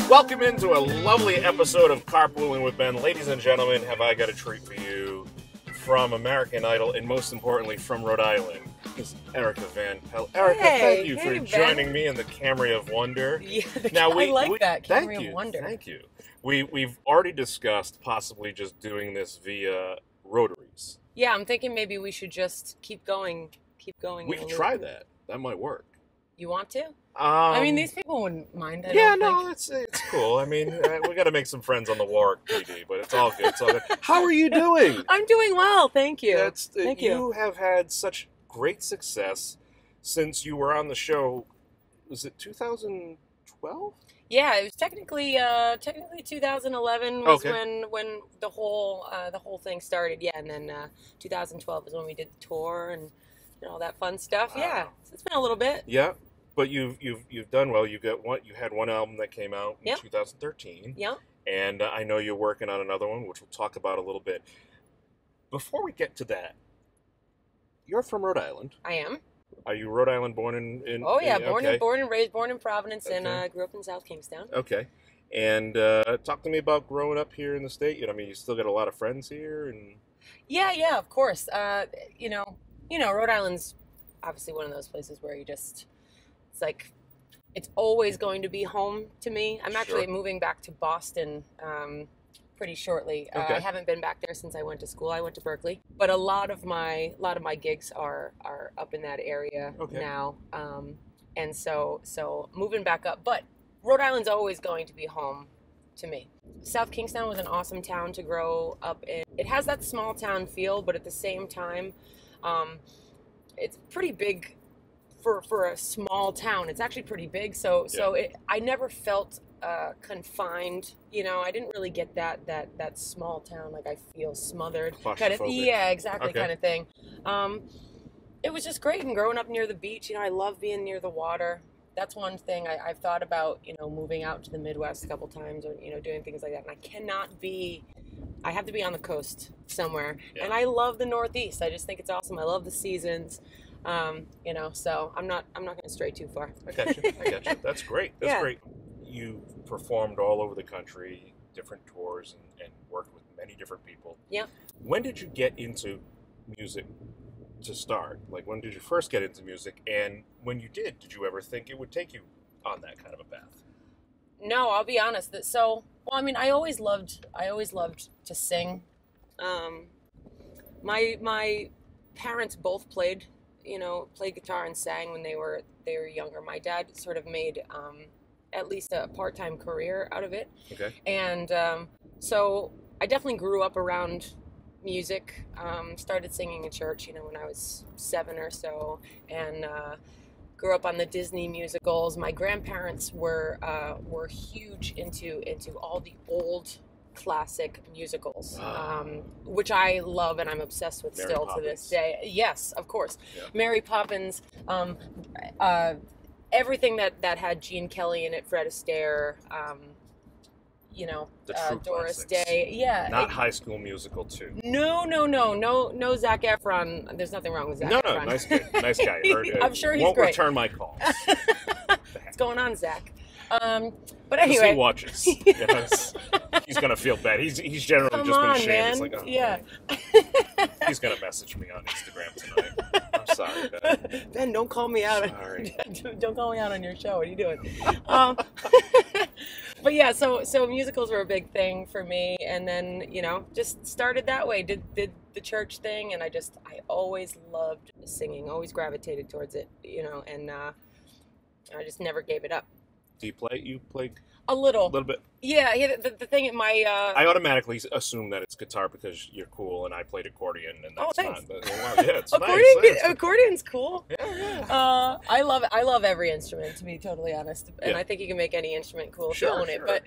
Welcome into a lovely episode of Carpooling with Ben. Ladies and gentlemen, have I got a treat for you from American Idol, and most importantly, from Rhode Island. It's Erika Van Pelt. Erika, thank you for joining me in the Camry of Wonder. Yeah, I like that, Camry of Wonder. Thank you. We've already discussed possibly just doing this via rotaries. Yeah, I'm thinking maybe we should just keep going. We could try that. That might work. You want to? I mean, these people wouldn't mind. It's cool. I mean, we got to make some friends on the Warwick PD, but it's all good. It's all good. How are you doing? I'm doing well, thank you. Thank you. You have had such great success since you were on the show. Was it 2012? Yeah, it was technically 2011 was when the whole thing started. Yeah, and then 2012 is when we did the tour and all that fun stuff. Wow. Yeah, so it's been a little bit. Yeah. But you've done well. You had one album that came out in 2013. Yep. And I know you're working on another one, which we'll talk about a little bit. Before we get to that, you're from Rhode Island. I am. Are you Rhode Island born in? Oh yeah, born and raised, born in Providence, and grew up in South Kingstown. Okay. And talk to me about growing up here in the state. I mean, you still got a lot of friends here, and. Yeah, of course. Rhode Island's obviously one of those places where you just. It's like, it's always going to be home to me. I'm actually moving back to Boston pretty shortly. Okay. I haven't been back there since I went to school. I went to Berklee, but a lot of my gigs are up in that area now, and so moving back up. But Rhode Island's always going to be home to me. South Kingstown was an awesome town to grow up in. It has that small town feel, but at the same time, it's pretty big. For a small town, it's actually pretty big. I never felt confined. I didn't really get that small town, like I feel smothered kind of. Yeah, exactly, kind of thing. It was just great, and growing up near the beach, I love being near the water. That's one thing I've thought about, moving out to the Midwest a couple times, or doing things like that. And I have to be on the coast somewhere. Yeah. And I love the Northeast. I just think it's awesome. I love the seasons. So I'm not going to stray too far. I got you. That's great. That's great. You performed all over the country, different tours, and worked with many different people. Yeah. When did you get into music to start? Like, when did you first get into music? And when you did you ever think it would take you on that kind of a path? No, I'll be honest. I always loved to sing. My parents both played guitar and sang when they were younger. My dad sort of made at least a part-time career out of it. Okay. And so I definitely grew up around music. Started singing in church, when I was 7 or so, and grew up on the Disney musicals. My grandparents were huge into all the old classic musicals, which I love and I'm obsessed with Mary still Poppins. To this day. Yes, of course. Yeah. Mary Poppins, everything that had Gene Kelly in it, Fred Astaire, Doris classics. Day. Yeah. Not High School Musical 2. No Zac Efron. There's nothing wrong with Zac Efron. No, nice guy. I'm sure he's won't great. Return my calls. What's going on, Zach? But anyway, he watches. Yes. He's gonna feel bad. He's generally Come just been on, ashamed. man. He's like, oh, yeah. He's gonna message me on Instagram tonight. I'm sorry, Ben. Ben, don't call me out. Sorry. Don't call me out on your show. What are you doing? But yeah, so musicals were a big thing for me, and then just started that way. Did the church thing, and I always loved singing. Always gravitated towards it, and I just never gave it up. Do you play? You play a little bit. Yeah. The thing in my I automatically assume that it's guitar because you're cool, and I played accordion, and that's thanks. fine. But, yeah, it's accordion. Accordion's cool. Yeah. I love every instrument, to be totally honest, and I think you can make any instrument cool if you own it. But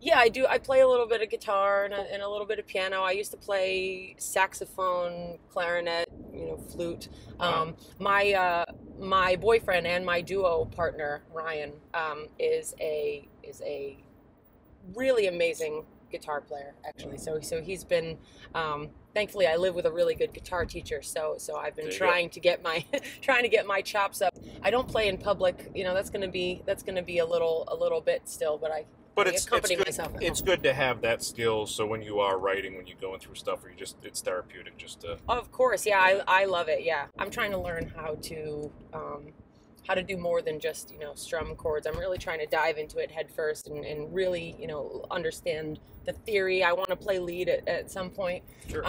yeah, I do. I play a little bit of guitar and a little bit of piano. I used to play saxophone, clarinet, flute. Wow. My boyfriend and my duo partner Ryan is a really amazing guitar player actually. So he's been. Thankfully, I live with a really good guitar teacher, so I've been trying to get my chops up. I don't play in public, that's gonna be a little bit still, but it's myself. It's good to have that skill, so when you are writing, when you're going through stuff, or it's therapeutic just to. Of course, yeah, I love it. Yeah, I'm trying to learn how to do more than just strum chords. I'm really trying to dive into it head first and really understand the theory. I want to play lead at some point. Sure.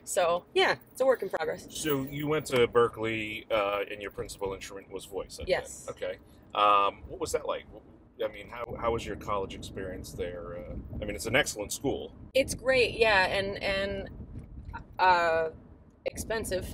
So yeah, it's a work in progress. So you went to Berklee, and your principal instrument was voice. Yes. Okay. What was that like? I mean, how was your college experience there? I mean, it's an excellent school. It's great, yeah, and expensive.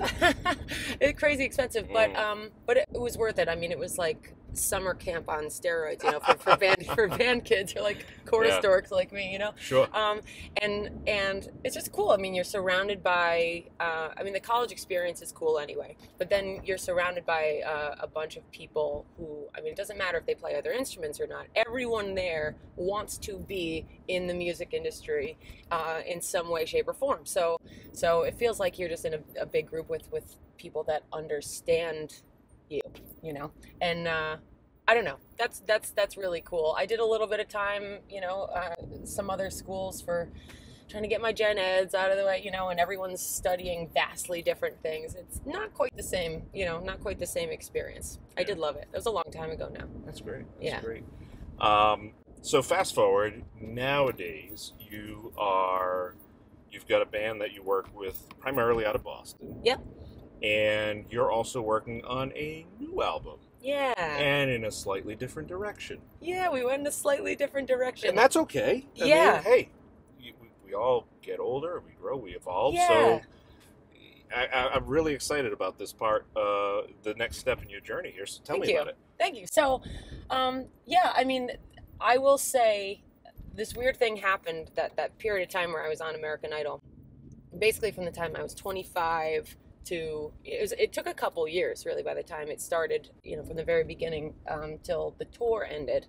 It's crazy expensive, but it was worth it. I mean, it was like summer camp on steroids, for band kids. You're like chorus dorks like me, Sure. And it's just cool. I mean, you're surrounded by the college experience is cool anyway, but then you're surrounded by a bunch of people who, it doesn't matter if they play other instruments or not. Everyone there wants to be in the music industry in some way, shape, or form. So it feels like you're just in a big group with people that understand you, and I don't know. That's really cool. I did a little bit of time, some other schools for trying to get my gen eds out of the way, and everyone's studying vastly different things. It's not quite the same, not quite the same experience. I did love it. It was a long time ago now. That's great. That's great. So fast forward, nowadays you've got a band that you work with primarily out of Boston. Yep. And you're also working on a new album. Yeah. And in a slightly different direction. Yeah, we went in a slightly different direction. And that's okay. I mean, hey, we all get older, we grow, we evolve. Yeah. So I'm really excited about this part, the next step in your journey here. So tell me about it. Thank you. So, I will say this weird thing happened that period of time where I was on American Idol. Basically from the time I was 25 it took a couple years really by the time it started, from the very beginning till the tour ended.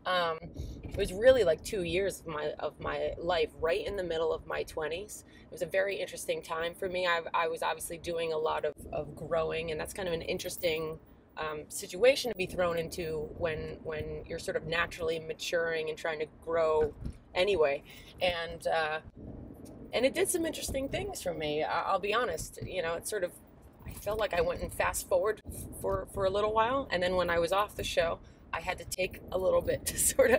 It was really like 2 years of my life right in the middle of my 20s. It was a very interesting time for me. I was obviously doing a lot of growing, and that's kind of an interesting situation to be thrown into when you're sort of naturally maturing and trying to grow anyway. And it did some interesting things for me. I'll be honest. It's sort of, I felt like I went and fast forward for a little while, and then when I was off the show, I had to take a little bit to sort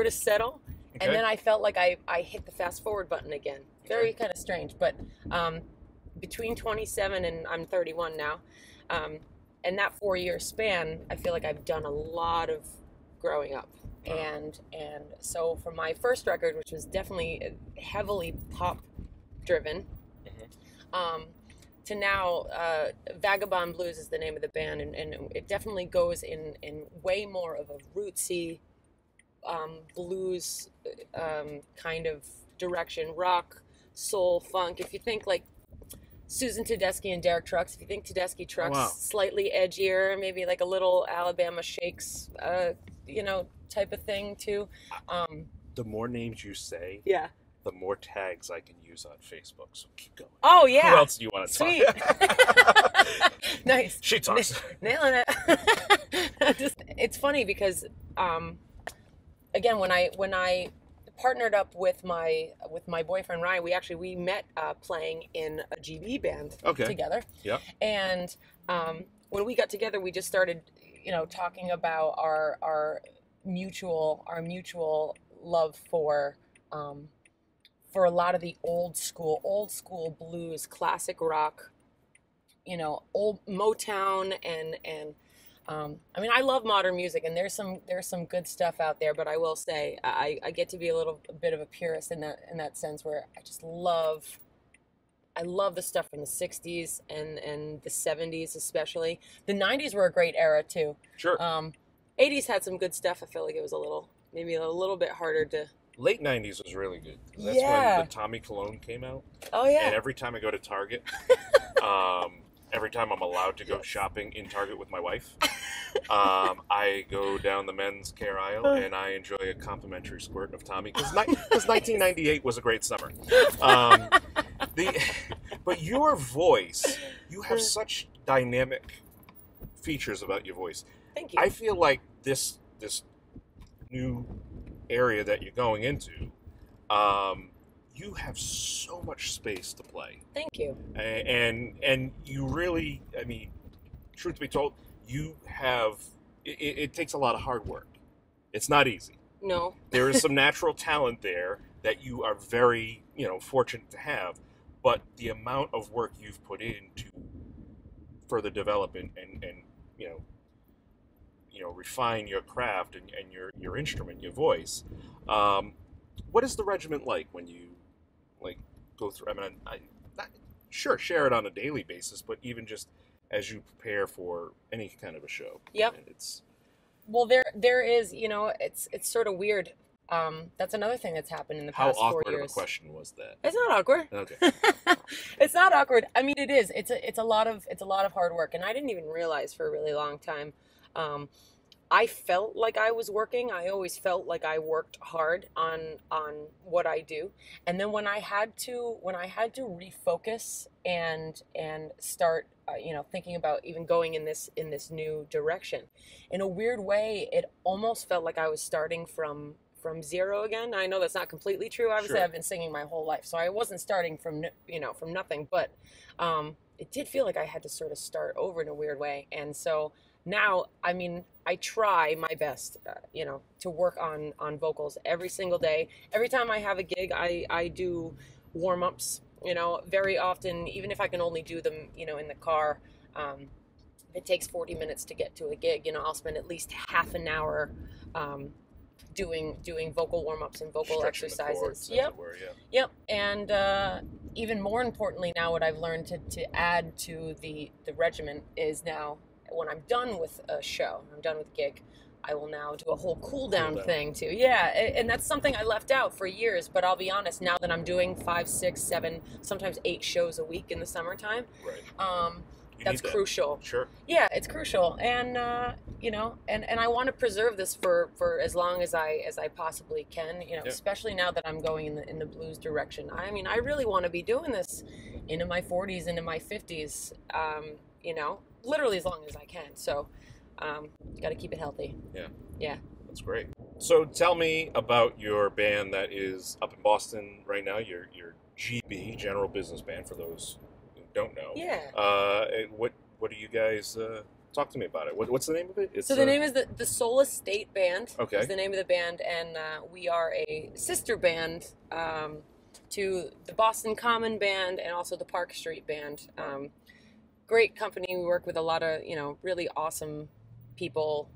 of settle, and then I felt like I hit the fast forward button again. Very kind of strange, but between 27 and I'm 31 now, and that 4-year span, I feel like I've done a lot of growing up. And so from my first record, which was definitely heavily pop driven, to now, Vagabond Blues is the name of the band, and it definitely goes in way more of a rootsy blues kind of direction, rock, soul, funk. If you think like Susan Tedeschi and Derek Trucks, if you think Tedeschi Trucks, slightly edgier, maybe like a little Alabama Shakes, type of thing too. The more names you say, the more tags I can use on Facebook. So keep going. Oh yeah. Who else do you want to Sweet. talk? Nice. She talks. Nailing it. It's funny because, again, when I partnered up with my boyfriend Ryan, we met playing in a GB band together. Yeah. And when we got together, we just started, talking about our mutual love for a lot of the old school blues, classic rock, old Motown, and I love modern music, and there's some good stuff out there, but I will say I get to be a bit of a purist in that sense, where I love the stuff from the 60s and the 70s especially. The 90s were a great era too. Sure. 80s had some good stuff. I feel like it was maybe a little bit harder to. Late 90s was really good. That's when the Tommy Cologne came out. Oh yeah. And every time I go to Target, every time I'm allowed to go shopping in Target with my wife. I go down the men's care aisle and I enjoy a complimentary squirt of Tommy because 1998 was a great summer. But your voice, you have such dynamic features about your voice. Thank you. I feel like this new area that you're going into, you have so much space to play. Thank you. And you really, I mean, truth be told, you have, it takes a lot of hard work. It's not easy. No. There is some natural talent there that you are very, fortunate to have. But the amount of work you've put in to further develop and refine your craft and your instrument, your voice. What is the regiment like when you go through? I mean, sure, share it on a daily basis, but even just as you prepare for any kind of a show. Yep. Well, there is, it's sort of weird. That's another thing that's happened in the past 4 years. How awkward of a question was that? It's not awkward. Okay. It's not awkward. I mean, it is. It's a lot of hard work, and I didn't even realize for a really long time. I felt like I was working. I always felt like I worked hard on what I do. And then when I had to refocus and start thinking about even going in this new direction, in a weird way, it almost felt like I was starting from zero again. I know that's not completely true. Obviously, sure. I've been singing my whole life, so I wasn't starting from nothing, but it did feel like I had to sort of start over in a weird way. And so now, I mean, I try my best, to work on vocals every single day. Every time I have a gig, I do warm-ups, very often, even if I can only do them, in the car. It takes 40 minutes to get to a gig. I'll spend at least half an hour doing vocal warm-ups and vocal exercises. Yep. Yep. And even more importantly now, what I've learned to add to the regiment is now, when I'm done with a show, I'm done with a gig, I will now do a whole cool down thing too. Yeah, and that's something I left out for years, but I'll be honest, now that I'm doing 5, 6, 7, sometimes 8 shows a week in the summertime, right. That's crucial. Sure. Yeah, it's crucial. And and I want to preserve this for as long as I possibly can, especially now that I'm going in the blues direction. I mean, I really want to be doing this into my 40s, into my 50s, literally as long as I can. So, got to keep it healthy. Yeah. Yeah. That's great. So tell me about your band that is up in Boston right now, your GB, General Business Band, for those who don't know. Yeah. What do you guys, talk to me about it. What's the name of it? So the name is the Solis State Band. Okay. Is the name of the band, and we are a sister band to the Boston Common Band and also the Park Street Band. Great company. We work with a lot of, really awesome people,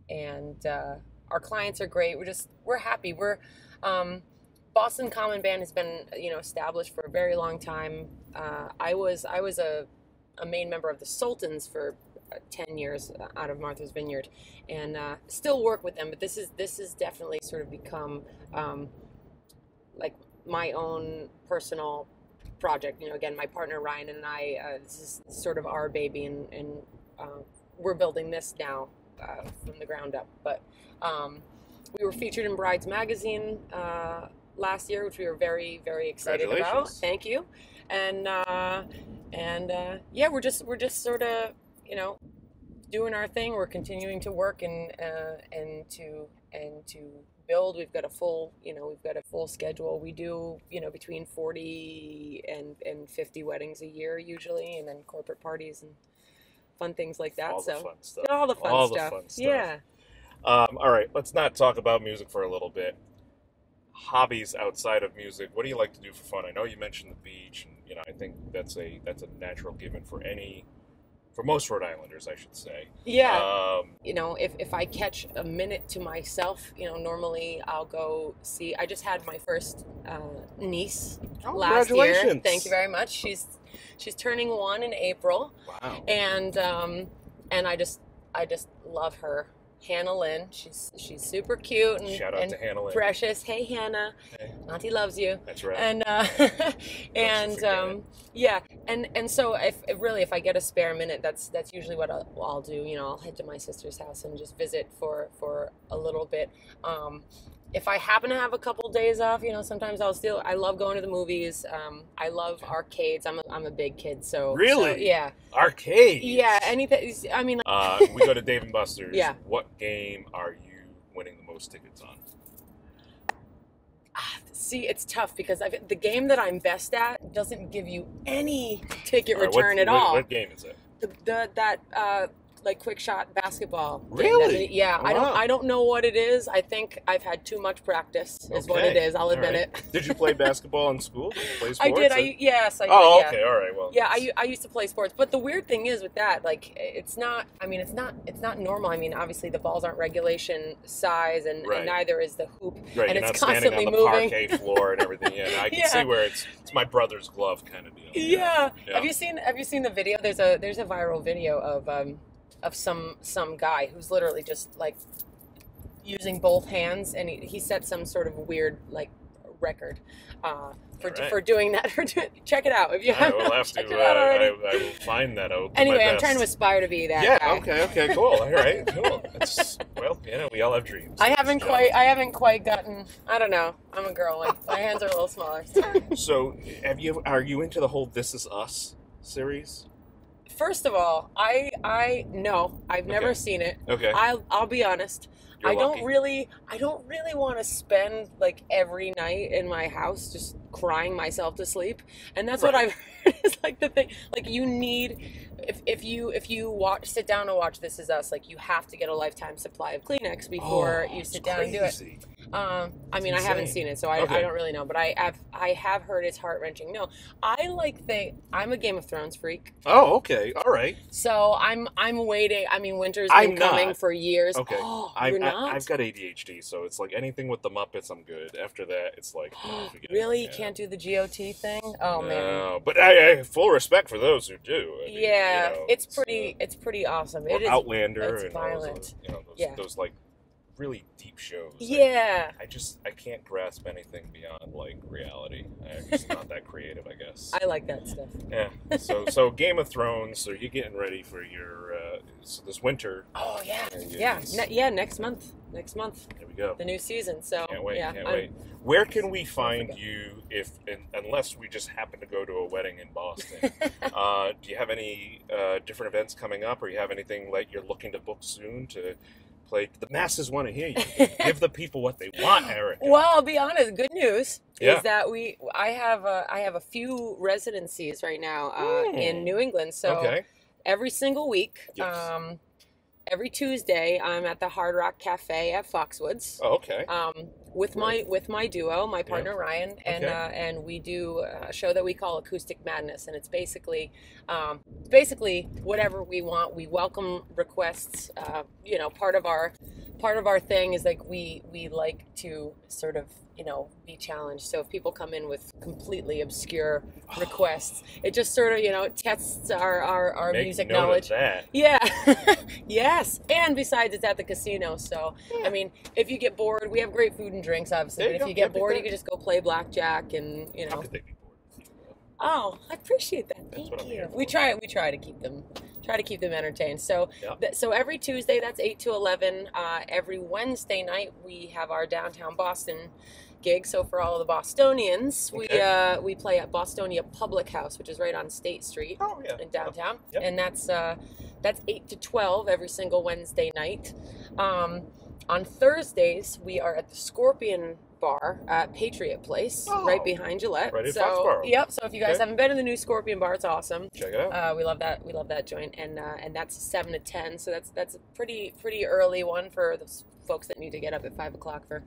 and our clients are great. We're happy. Boston Common Band has been, established for a very long time. I was a main member of the Sultans for 10 years out of Martha's Vineyard, and still work with them. But this is definitely sort of become like my own personal project. Again, my partner Ryan and I, this is sort of our baby, and we're building this now from the ground up. But we were featured in Brides Magazine last year, which we were very, very excited about. Thank you. And yeah, we're just sort of doing our thing. We're continuing to work and to build. We've got a full schedule. We do between 40 and 50 weddings a year usually, and then corporate parties and fun things like that. All the fun stuff. All the fun stuff. Yeah. All right, let's not talk about music for a little bit. Hobbies outside of music. What do you like to do for fun? I know you mentioned the beach, and I think that's a natural given for most Rhode Islanders, I should say. Yeah. If I catch a minute to myself, normally I'll go see. I just had my first niece last year. Thank you very much. She's turning 1 in April. Wow. And I just love her. Hannah Lynn. She's super cute and, Shout out to Hannah Lynn. Precious. Hey Hannah, hey. Auntie loves you. That's right. And yeah, and so if I get a spare minute, that's usually what I'll do. You know, I'll head to my sister's house and just visit for a little bit. If I happen to have a couple days off, you know, sometimes I love going to the movies. I love arcades. I'm a big kid, so. Really? So, yeah. Arcades? Yeah, anything. I mean, like, we go to Dave & Buster's. Yeah. What game are you winning the most tickets on? See, it's tough because the game that I'm best at doesn't give you any ticket return at all. What game is it? That like quick shot basketball. Really? Yeah. Oh, wow. I don't know what it is. I think I've had too much practice is what it is. I'll admit it. Did you play basketball in school? Did you play sports? I did. Yes, I did. Oh, yeah. okay. All right. Well. Yeah, I used to play sports, but the weird thing is with that, like, it's not normal. I mean, obviously the balls aren't regulation size, and neither is the hoop, right, and you're it's not constantly standing on the moving. parquet floor and everything. Yeah, I can see where it's my brother's glove kind of deal. Yeah. Have you seen the video? There's a viral video of some guy who's literally just like using both hands, and he set some sort of weird like record for doing that. Check it out if you haven't. I will have to. I will find that out. Anyway, I'm trying to aspire to be that guy. Okay, cool. All right, cool. Well, you know, we all have dreams. I haven't quite gotten. I don't know. I'm a girl. My hands are a little smaller. So, are you into the whole "This Is Us" series? First of all, no, I've never seen it. Okay. I'll be honest. You're lucky. I don't really want to spend like every night in my house just crying myself to sleep. And that's what I've heard is like the thing. Like you need, if you sit down and watch This Is Us, like you have to get a lifetime supply of Kleenex before you sit down and do it. I mean, I haven't seen it, so I don't really know, but I have heard it's heart-wrenching. No, I'm a Game of Thrones freak. Oh, okay, all right. So I'm waiting. I mean, winter's been coming for years. Okay, oh, I've got ADHD, so it's like anything with the Muppets, I'm good. After that, it's like really, you can't do the GOT thing. Oh man. No, but I have full respect for those who do. I mean, yeah, you know, it's pretty awesome. It is Outlander it's and violent. Those like really deep shows. Yeah. I can't grasp anything beyond like reality. I'm just not that creative, I guess. I like that stuff. Yeah. So Game of Thrones. So you're getting ready for your this winter. Oh yeah. Next month. There we go. The new season. So can't wait. Yeah, can't wait. Where can we find you unless we just happen to go to a wedding in Boston? Do you have any different events coming up, or you have anything like you're looking to book soon to play? The masses want to hear you. Give the people what they want, Erika. Well, I'll be honest. Good news is that I have a few residencies right now in New England. So every single week, every Tuesday, I'm at the Hard Rock Cafe at Foxwoods. Oh, okay. With my duo, my partner Ryan, and we do a show that we call Acoustic Madness, and it's basically whatever we want. We welcome requests. Part of our thing is like we like to sort of be challenged. So if people come in with completely obscure requests, it just sort of tests our music knowledge. Yeah. Yes. And besides, it's at the casino, so I mean, if you get bored, we have great food and drinks, obviously. But if you get bored, you can just go play blackjack and How could they be bored? Oh, I appreciate that. Thank you. We try to keep them entertained. So so every Tuesday, that's 8 to 11. Every Wednesday night, we have our downtown Boston gig. So for all of the Bostonians, we play at Bostonia Public House, which is right on State Street in downtown. Yep. And that's 8 to 12 every single Wednesday night. On Thursdays, we are at the Scorpion Bar at Patriot Place, right behind Gillette. Right in Foxborough. Yep. So if you guys haven't been in the new Scorpion Bar, it's awesome. Check it out. We love that joint, and that's 7 to 10. So that's a pretty early one for the folks that need to get up at 5 o'clock for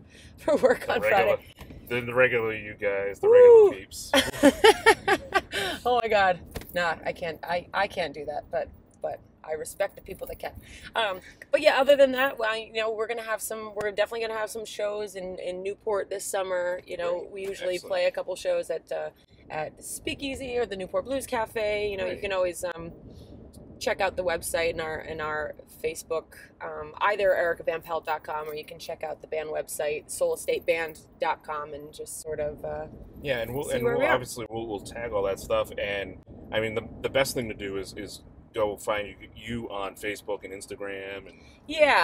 work on Friday. The regular you guys, the regular peeps. Oh my God, nah, I can't do that, but I respect the people that can. But yeah, other than that, well, we're definitely gonna have some shows in Newport this summer. We usually play a couple shows at Speakeasy or the Newport Blues Cafe. You can always check out the website and our Facebook, either erikavanpelt.com, or you can check out the band website, soulastateband.com, and just sort of and we'll obviously we'll tag all that stuff. And I mean, the best thing to do is go find you on Facebook and Instagram. And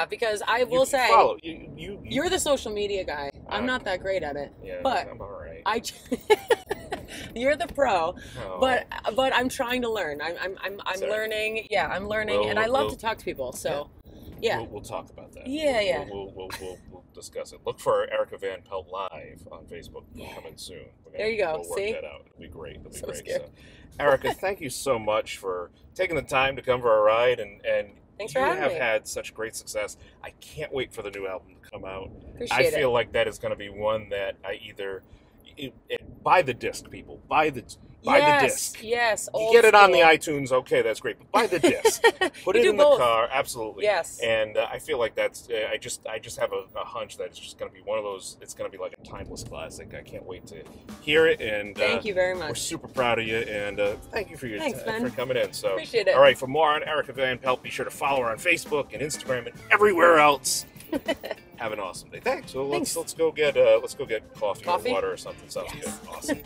because I will say, follow. You're the social media guy. I'm not that great at it. Yeah, but I'm all right. You're the pro, Oh. but I'm trying to learn. I'm learning. Yeah, I'm learning, and I love to talk to people. So, yeah, we'll talk about that. Yeah. We'll discuss it. Look for Erika Van Pelt live on Facebook. Coming soon. There you go. We'll work See, that out. It'll be great. It'll be so great. scared. So, Erika, thank you so much for taking the time to come for a ride, and thanks for having me. You have had such great success. I can't wait for the new album to come out. Appreciate I feel like that is going to be one that I either buy the disc, people. Buy the disc. Yes. You get it on the iTunes, okay, that's great. But buy the disc. Put it in the car, absolutely. Yes. And I feel like that's. I just have a hunch that it's just going to be one of those. It's going to be like a timeless classic. I can't wait to hear it. And thank you very much. We're super proud of you, and thank you for your for coming in. So appreciate it. All right, for more on Erika Van Pelt, be sure to follow her on Facebook and Instagram and everywhere else. Have an awesome day. Thanks. So let's go get coffee or water or something. Sounds good. Awesome.